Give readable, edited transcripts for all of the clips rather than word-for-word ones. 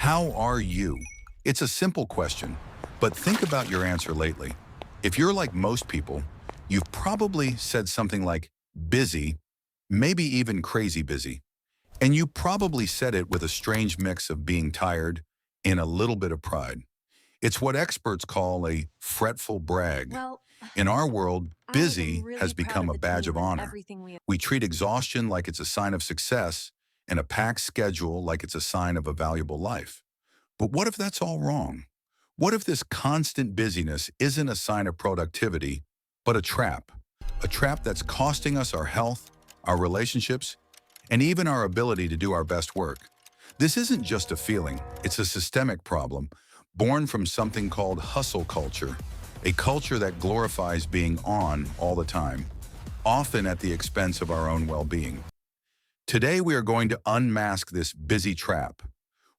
How are you? It's a simple question, but think about your answer lately. If you're like most people, you've probably said something like busy, maybe even crazy busy. And you probably said it with a strange mix of being tired and a little bit of pride. It's what experts call a fretful brag. Well, In our world, I am busy has really proud become of a the badge of team and honor. everything we. We treat exhaustion like it's a sign of success and a packed schedule like it's a sign of a valuable life. But what if that's all wrong? What if this constant busyness isn't a sign of productivity, but a trap? A trap that's costing us our health, our relationships, and even our ability to do our best work. This isn't just a feeling, it's a systemic problem born from something called hustle culture, a culture that glorifies being on all the time, often at the expense of our own well-being. Today, we are going to unmask this busy trap.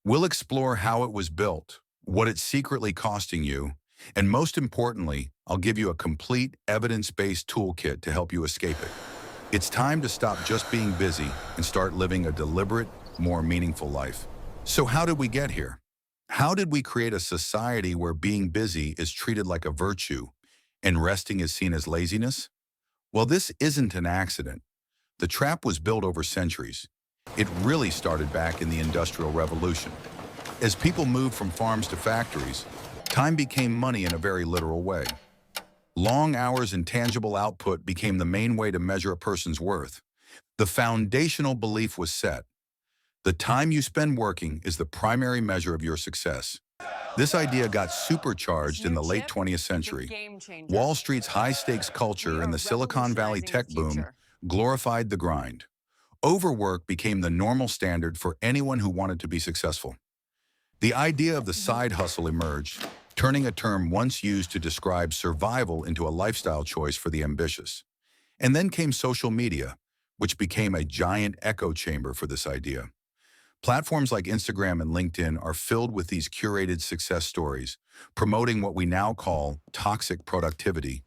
We'll explore how it was built, what it's secretly costing you, and most importantly, I'll give you a complete evidence-based toolkit to help you escape it. It's time to stop just being busy and start living a deliberate, more meaningful life. So how did we get here? How did we create a society where being busy is treated like a virtue and resting is seen as laziness? Well, this isn't an accident. The trap was built over centuries. It really started back in the Industrial Revolution. As people moved from farms to factories, time became money in a very literal way. Long hours and tangible output became the main way to measure a person's worth. The foundational belief was set. The time you spend working is the primary measure of your success. This idea got This supercharged in new the late chip, 20th it's a century. game changer. Wall Street's high-stakes We culture and are the Silicon Valley revolutionizing the tech boom future. glorified the grind. Overwork became the normal standard for anyone who wanted to be successful. The idea of the Mhm. side hustle emerged, turning a term once used to describe survival into a lifestyle choice for the ambitious. And then came social media, which became a giant echo chamber for this idea. Platforms like Instagram and LinkedIn are filled with these curated success stories, promoting what we now call toxic productivity.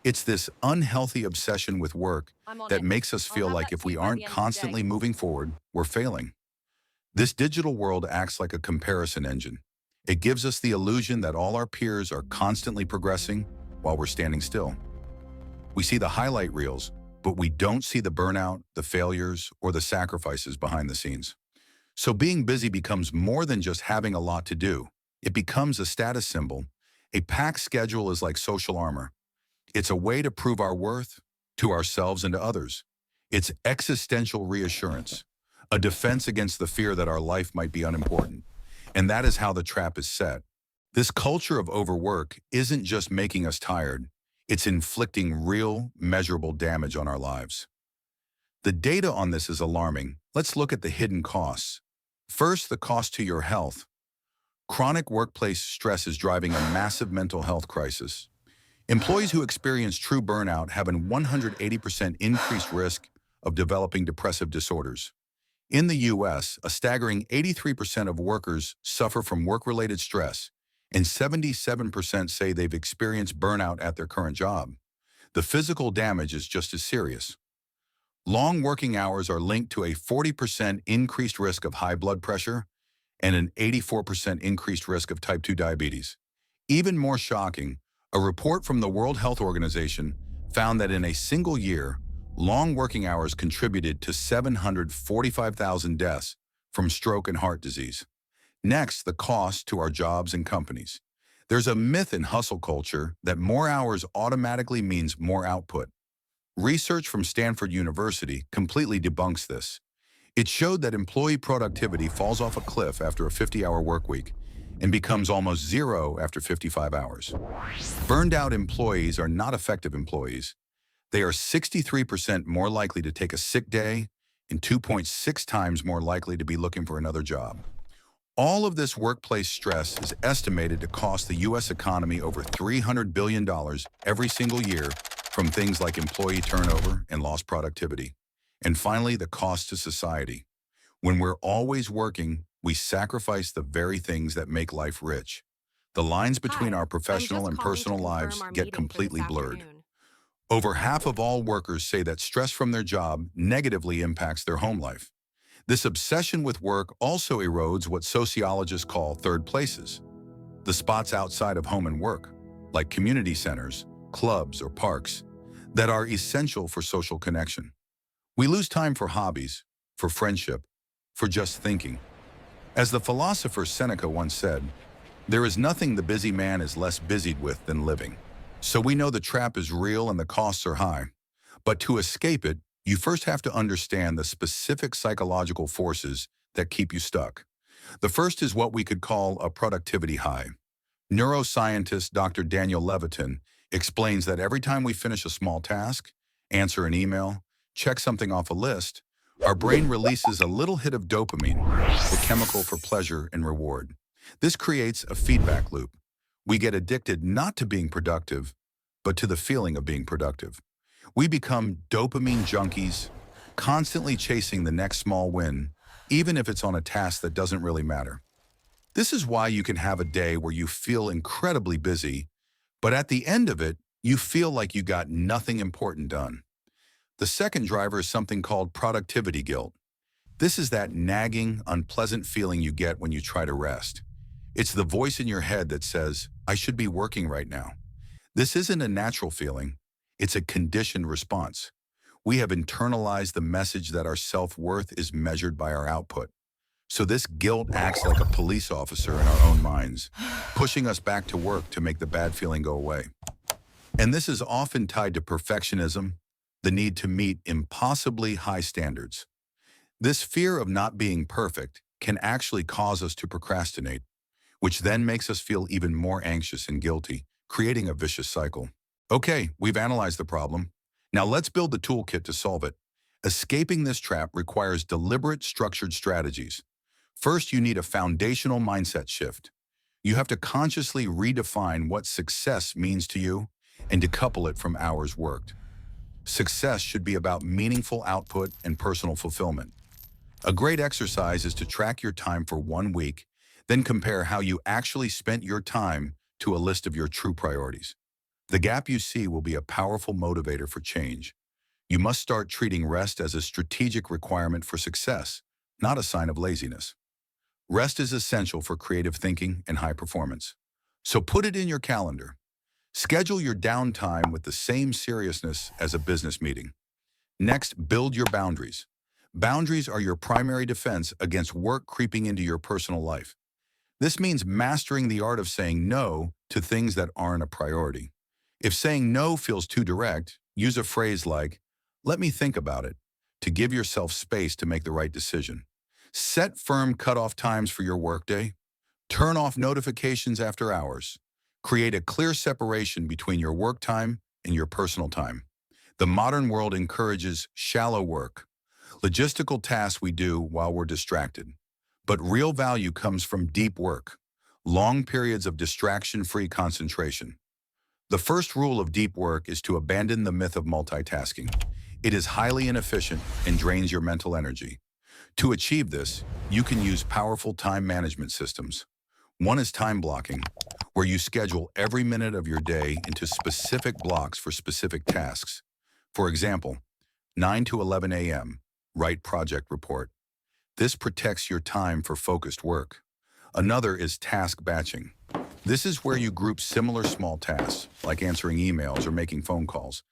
It's this unhealthy obsession with work I'm on that it. makes us I'll feel have like that if to we you by aren't the end of the day. constantly moving forward, we're failing. This digital world acts like a comparison engine. It gives us the illusion that all our peers are constantly progressing while we're standing still. We see the highlight reels, but we don't see the burnout, the failures, or the sacrifices behind the scenes. So being busy becomes more than just having a lot to do. It becomes a status symbol. A packed schedule is like social armor. It's a way to prove our worth to ourselves and to others. It's existential reassurance, a defense against the fear that our life might be unimportant. And that is how the trap is set. This culture of overwork isn't just making us tired, it's inflicting real, measurable damage on our lives. The data on this is alarming. Let's look at the hidden costs. First, the cost to your health. Chronic workplace stress is driving a massive mental health crisis. Employees who experience true burnout have an 180% increased risk of developing depressive disorders. In the US, a staggering 83% of workers suffer from work-related stress, and 77% say they've experienced burnout at their current job. The physical damage is just as serious. Long working hours are linked to a 40% increased risk of high blood pressure and an 84% increased risk of type 2 diabetes. Even more shocking, a report from the World Health Organization found that in a single year, long working hours contributed to 745,000 deaths from stroke and heart disease. Next, the cost to our jobs and companies. There's a myth in hustle culture that more hours automatically means more output. Research from Stanford University completely debunks this. It showed that employee productivity falls off a cliff after a 50-hour workweek and becomes almost zero after 55 hours. Burned out employees are not effective employees. They are 63% more likely to take a sick day and 2.6 times more likely to be looking for another job. All of this workplace stress is estimated to cost the U.S. economy over $300 billion every single year from things like employee turnover and lost productivity. And finally, the cost to society. When we're always working, we sacrifice the very things that make life rich. The lines between Hi, our I'm professional just and calling to personal confirm lives our get meeting for this completely blurred. afternoon. Over half of all workers say that stress from their job negatively impacts their home life. This obsession with work also erodes what sociologists call third places, the spots outside of home and work, like community centers, clubs, or parks, that are essential for social connection. We lose time for hobbies, for friendship, for just thinking. As the philosopher Seneca once said, there is nothing the busy man is less busied with than living. So we know the trap is real and the costs are high. But to escape it, you first have to understand the specific psychological forces that keep you stuck. The first is what we could call a productivity high. Neuroscientist Dr. Daniel Levitin explains that every time we finish a small task, answer an email, check something off a list, our brain releases a little hit of dopamine, the chemical for pleasure and reward. This creates a feedback loop. We get addicted not to being productive, but to the feeling of being productive. We become dopamine junkies, constantly chasing the next small win, even if it's on a task that doesn't really matter. This is why you can have a day where you feel incredibly busy, but at the end of it, you feel like you got nothing important done. The second driver is something called productivity guilt. This is that nagging, unpleasant feeling you get when you try to rest. It's the voice in your head that says, I should be working right now. This isn't a natural feeling. It's a conditioned response. We have internalized the message that our self-worth is measured by our output. So this guilt acts like a police officer in our own minds, pushing us back to work to make the bad feeling go away. And this is often tied to perfectionism, the need to meet impossibly high standards. This fear of not being perfect can actually cause us to procrastinate, which then makes us feel even more anxious and guilty, creating a vicious cycle. Okay, we've analyzed the problem. Now let's build the toolkit to solve it. Escaping this trap requires deliberate, structured strategies. First, you need a foundational mindset shift. You have to consciously redefine what success means to you and decouple it from hours worked. Success should be about meaningful output and personal fulfillment. A great exercise is to track your time for 1 week, then compare how you actually spent your time to a list of your true priorities. The gap you see will be a powerful motivator for change. You must start treating rest as a strategic requirement for success, not a sign of laziness. Rest is essential for creative thinking and high performance. So put it in your calendar. Schedule your downtime with the same seriousness as a business meeting. Next, build your boundaries. Boundaries are your primary defense against work creeping into your personal life. This means mastering the art of saying no to things that aren't a priority. If saying no feels too direct, use a phrase like, let me think about it, to give yourself space to make the right decision. Set firm cutoff times for your workday. Turn off notifications after hours. Create a clear separation between your work time and your personal time. The modern world encourages shallow work, logistical tasks we do while we're distracted. But real value comes from deep work, long periods of distraction-free concentration. The first rule of deep work is to abandon the myth of multitasking. It is highly inefficient and drains your mental energy. To achieve this, you can use powerful time management systems. One is time blocking, where you schedule every minute of your day into specific blocks for specific tasks. For example, 9 to 11 a.m., write project report. This protects your time for focused work. Another is task batching. This is where you group similar small tasks, like answering emails or making phone calls,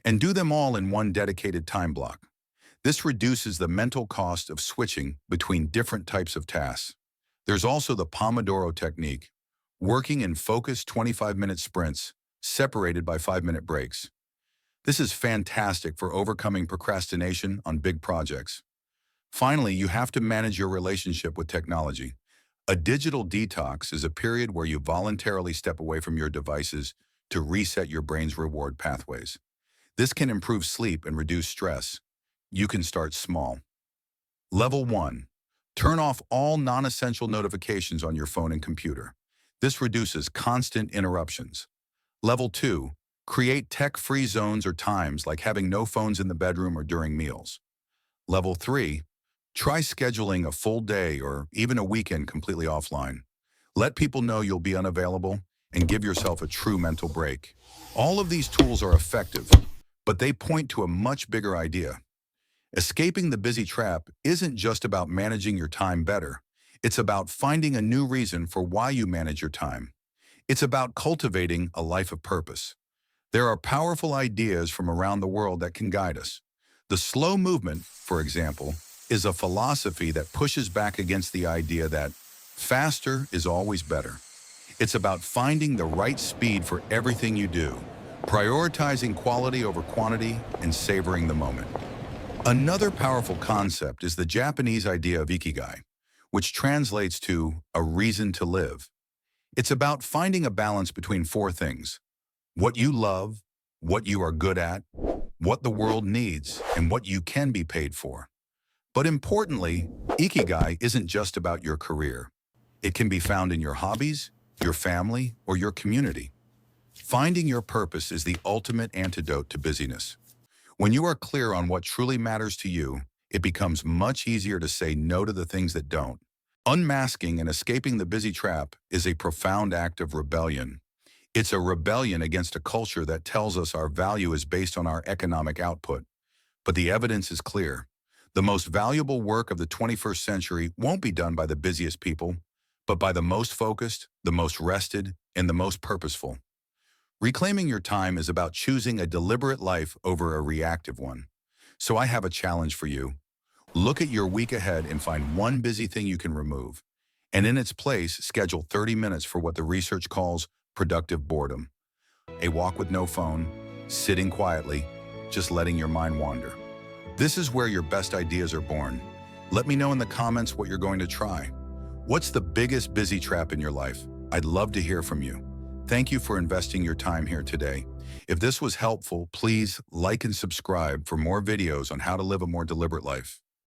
and do them all in one dedicated time block. This reduces the mental cost of switching between different types of tasks. There's also the Pomodoro technique, working in focused 25-minute sprints, separated by 5-minute breaks. This is fantastic for overcoming procrastination on big projects. Finally, you have to manage your relationship with technology. A digital detox is a period where you voluntarily step away from your devices to reset your brain's reward pathways. This can improve sleep and reduce stress. You can start small. Level 1. Turn off all non-essential notifications on your phone and computer. This reduces constant interruptions. Level 2. Create tech-free zones or times, like having no phones in the bedroom or during meals. Level 3. Try scheduling a full day or even a weekend completely offline. Let people know you'll be unavailable and give yourself a true mental break. All of these tools are effective, but they point to a much bigger idea. Escaping the busy trap isn't just about managing your time better. It's about finding a new reason for why you manage your time. It's about cultivating a life of purpose. There are powerful ideas from around the world that can guide us. The slow movement, for example, is a philosophy that pushes back against the idea that faster is always better. It's about finding the right speed for everything you do, prioritizing quality over quantity, and savoring the moment. Another powerful concept is the Japanese idea of ikigai, which translates to a reason to live. It's about finding a balance between four things: what you love, what you are good at, what the world needs, and what you can be paid for. But importantly, ikigai isn't just about your career. It can be found in your hobbies, your family, or your community. Finding your purpose is the ultimate antidote to busyness. When you are clear on what truly matters to you, it becomes much easier to say no to the things that don't. Unmasking and escaping the busy trap is a profound act of rebellion. It's a rebellion against a culture that tells us our value is based on our economic output. But the evidence is clear. The most valuable work of the 21st century won't be done by the busiest people, but by the most focused, the most rested, and the most purposeful. Reclaiming your time is about choosing a deliberate life over a reactive one. So I have a challenge for you. Look at your week ahead and find one busy thing you can remove. And in its place, schedule 30 minutes for what the research calls productive boredom. A walk with no phone, sitting quietly, just letting your mind wander. This is where your best ideas are born. Let me know in the comments what you're going to try. What's the biggest busy trap in your life? I'd love to hear from you. Thank you for investing your time here today. If this was helpful, please like and subscribe for more videos on how to live a more deliberate life.